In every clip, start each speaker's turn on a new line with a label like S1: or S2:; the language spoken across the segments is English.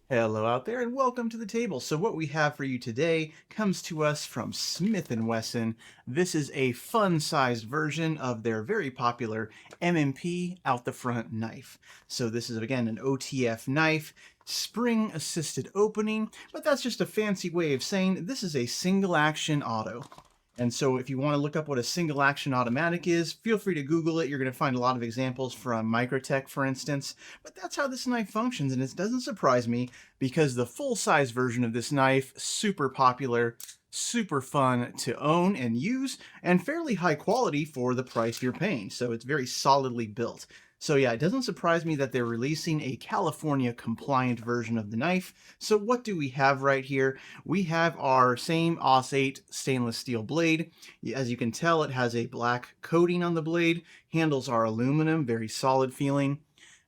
S1: Hello out there and welcome to the table. So what we have for you today comes to us from Smith and Wesson. This is a fun-sized version of their very popular M&P out the front knife. So this is again an OTF knife, spring assisted opening, but that's just a fancy way of saying this is a single action auto. And so if you want to look up what a single action automatic is, feel free to Google it. You're going to find a lot of examples from Microtech, for instance. But that's how this knife functions, and it doesn't surprise me because the full-size version of this knife, super popular, super fun to own and use, and fairly high quality for the price you're paying. So it's very solidly built. So yeah, it doesn't surprise me that they're releasing a California compliant version of the knife. So what do we have right here? We have our same AUS-8 stainless steel blade. As you can tell, it has a black coating on the blade. Handles are aluminum, very solid feeling.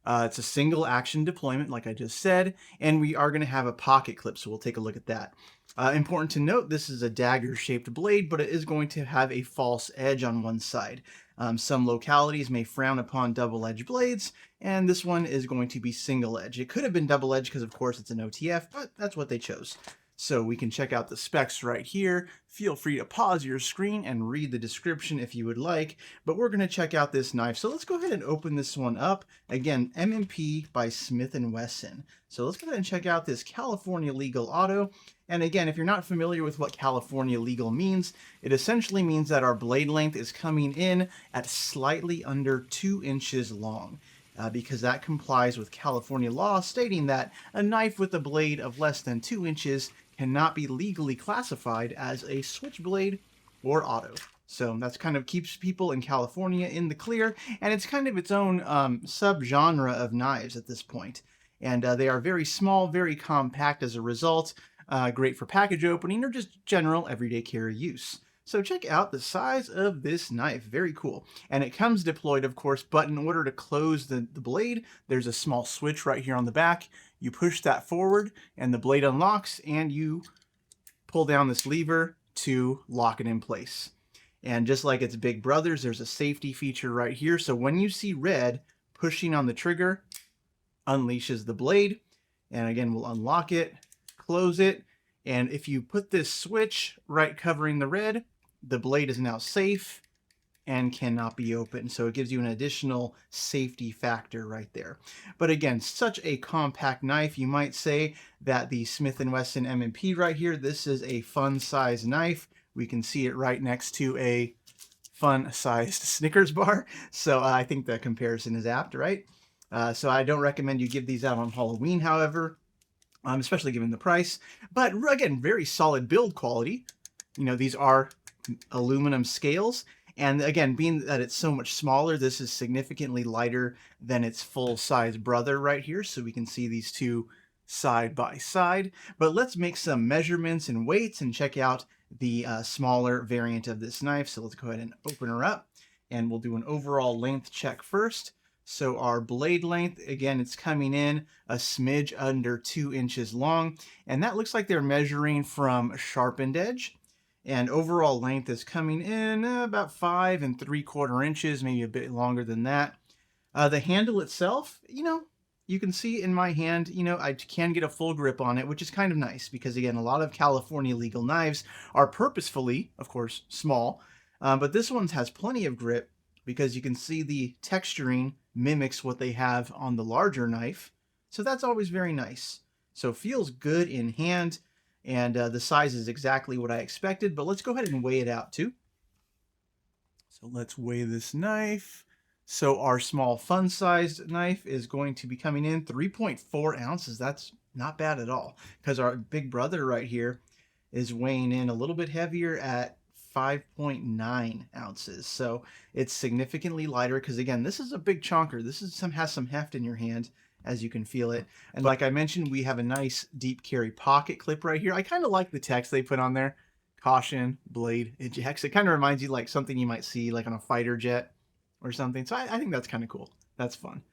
S1: It's a single action deployment, like I just said, and we are going to have a pocket clip, so we'll take a look at that. Important to note, this is a dagger-shaped blade, but it is going to have a false edge on one side. Some localities may frown upon double-edged blades, and this one is going to be single-edge. It could have been double-edged because, of course, it's an OTF, but that's what they chose. So we can check out the specs right here. Feel free to pause your screen and read the description if you would like, but we're going to check out this knife. So let's go ahead and open this one up. Again, M&P by Smith and Wesson. So let's go ahead and check out this California legal auto. And again, if you're not familiar with what California legal means, it essentially means that our blade length is coming in at slightly under 2 inches long. Because that complies with California law stating that a knife with a blade of less than 2 inches cannot be legally classified as a switchblade or auto. So that's kind of keeps people in California in the clear, and it's kind of its own subgenre of knives at this point. And they are very small, very compact as a result, great for package opening or just general everyday carry use. So check out the size of this knife, very cool. And it comes deployed, of course, but in order to close the blade, there's a small switch right here on the back. You push that forward and the blade unlocks and you pull down this lever to lock it in place. And just like its big brothers, there's a safety feature right here. So when you see red, pushing on the trigger unleashes the blade. And again, we'll unlock it, close it. And if you put this switch right covering the red, the blade is now safe and cannot be opened. So it gives you an additional safety factor right there. But again, such a compact knife. You might say that the Smith and Wesson M&P right here, this is a fun size knife. We can see it right next to a fun sized Snickers bar. So I think the comparison is apt, right? So I don't recommend you give these out on Halloween, however, especially given the price. But again, very solid build quality. You know, these are aluminum scales. And again, being that it's so much smaller, this is significantly lighter than its full-size brother right here. So we can see these two side by side. But let's make some measurements and weights and check out the smaller variant of this knife. So let's go ahead and open her up. And we'll do an overall length check first. So our blade length, again, it's coming in a smidge under 2 inches long. And that looks like they're measuring from sharpened edge. And overall length is coming in about 5 3/4 inches, maybe a bit longer than that. The handle itself, you know, you can see in my hand, you know, I can get a full grip on it, which is kind of nice because, again, a lot of California legal knives are purposefully, of course, small. But this one has plenty of grip because you can see the texturing mimics what they have on the larger knife. So that's always very nice. So it feels good in hand. And the size is exactly what I expected, but let's go ahead and weigh it out too. So let's weigh this knife. So our small fun-sized knife is going to be coming in 3.4 ounces. That's not bad at all because our big brother right here is weighing in a little bit heavier at 5.9 ounces. So it's significantly lighter because, again, this is a big chonker. This is has some heft in your hand, as you can feel it. And like I mentioned, we have a nice deep carry pocket clip right here. I kind of like the text they put on there. Caution, blade ejects. It kind of reminds you like something you might see like on a fighter jet or something. So I think that's kind of cool. That's fun.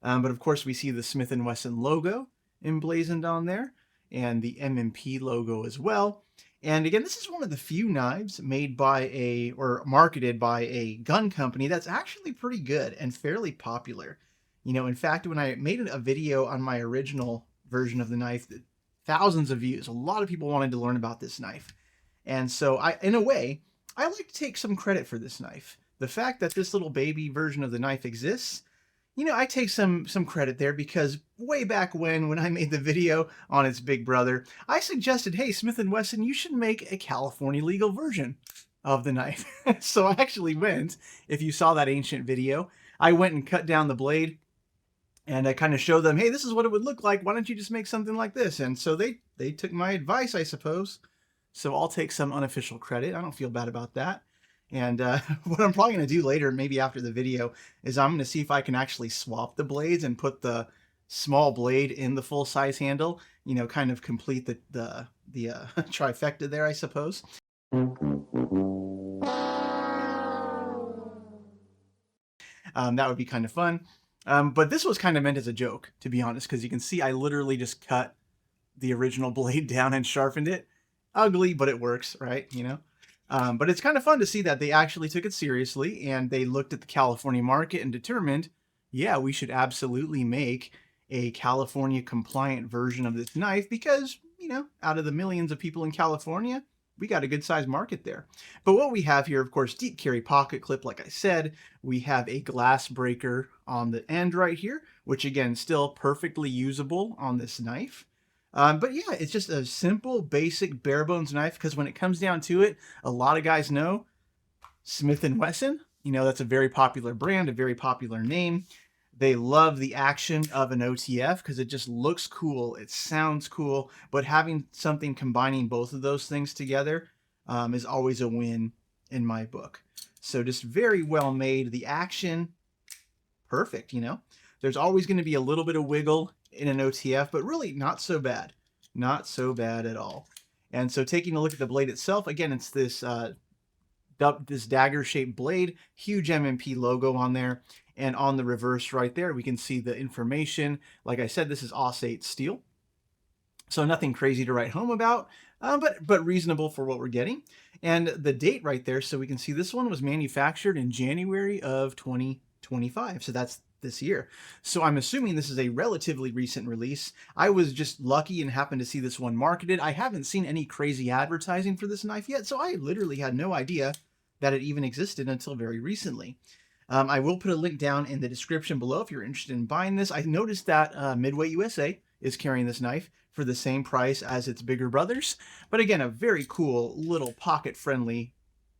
S1: But of course, we see the Smith and Wesson logo emblazoned on there and the M&P logo as well. And again, this is one of the few knives made by or marketed by a gun company that's actually pretty good and fairly popular. You know, in fact, when I made a video on my original version of the knife. Thousands of views. A lot of people wanted to learn about this knife. And so in a way, I like to take some credit for this knife. The fact that this little baby version of the knife exists, I take some credit there, because way back when I made the video on its big brother, I suggested, hey, Smith and Wesson, you should make a California legal version of the knife. So I actually went, if you saw that ancient video, I went and cut down the blade, and I kind of showed them, hey, this is what it would look like. Why don't you just make something like this? And so they took my advice, I suppose. So I'll take some unofficial credit. I don't feel bad about that. And what I'm probably going to do later, maybe after the video, is I'm going to see if I can actually swap the blades and put the small blade in the full-size handle, kind of complete the trifecta there, I suppose. That would be kind of fun. But this was kind of meant as a joke, to be honest, because you can see I literally just cut the original blade down and sharpened it. Ugly, but it works, right? But it's kind of fun to see that they actually took it seriously, and they looked at the California market and determined, yeah, we should absolutely make a California compliant version of this knife, because, out of the millions of people in California, we got a good sized market there. But what we have here, of course, deep carry pocket clip, like I said. We have a glass breaker on the end right here, which again, still perfectly usable on this knife. But yeah, it's just a simple, basic, bare bones knife, because when it comes down to it, a lot of guys know Smith and Wesson. That's a very popular brand, a very popular name. They love the action of an OTF because it just looks cool, it sounds cool, but having something combining both of those things together is always a win in my book. So just very well made. The action, perfect, There's always going to be a little bit of wiggle in an OTF, but really not so bad. Not so bad at all. And so taking a look at the blade itself, again, it's this dagger-shaped blade, huge M&P logo on there. And on the reverse right there, we can see the information. Like I said, this is AUS-8 steel. So nothing crazy to write home about, but reasonable for what we're getting. And the date right there, so we can see this one was manufactured in January of 2025. So that's this year. So I'm assuming this is a relatively recent release. I was just lucky and happened to see this one marketed. I haven't seen any crazy advertising for this knife yet, so I literally had no idea that it even existed until very recently. I will put a link down in the description below if you're interested in buying this. I noticed that Midway USA is carrying this knife for the same price as its bigger brothers. But again, a very cool little pocket-friendly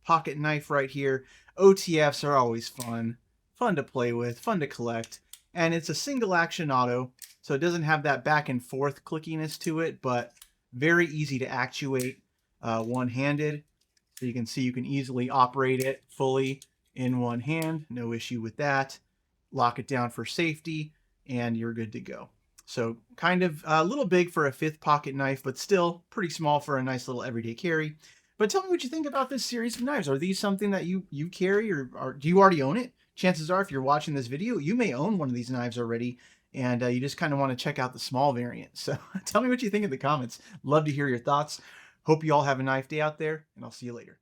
S1: pocket knife right here. OTFs are always fun to play with, fun to collect. And it's a single action auto, so it doesn't have that back and forth clickiness to it, but very easy to actuate one-handed. So you can see you can easily operate it fully in one hand, no issue with that. Lock it down for safety, and you're good to go. So kind of a little big for a fifth pocket knife, but still pretty small for a nice little everyday carry. But tell me what you think about this series of knives. Are these something that you carry, or do you already own it? Chances are, if you're watching this video, you may own one of these knives already, and you just kind of want to check out the small variant. So tell me what you think in the comments. Love to hear your thoughts. Hope you all have a knife day out there, and I'll see you later.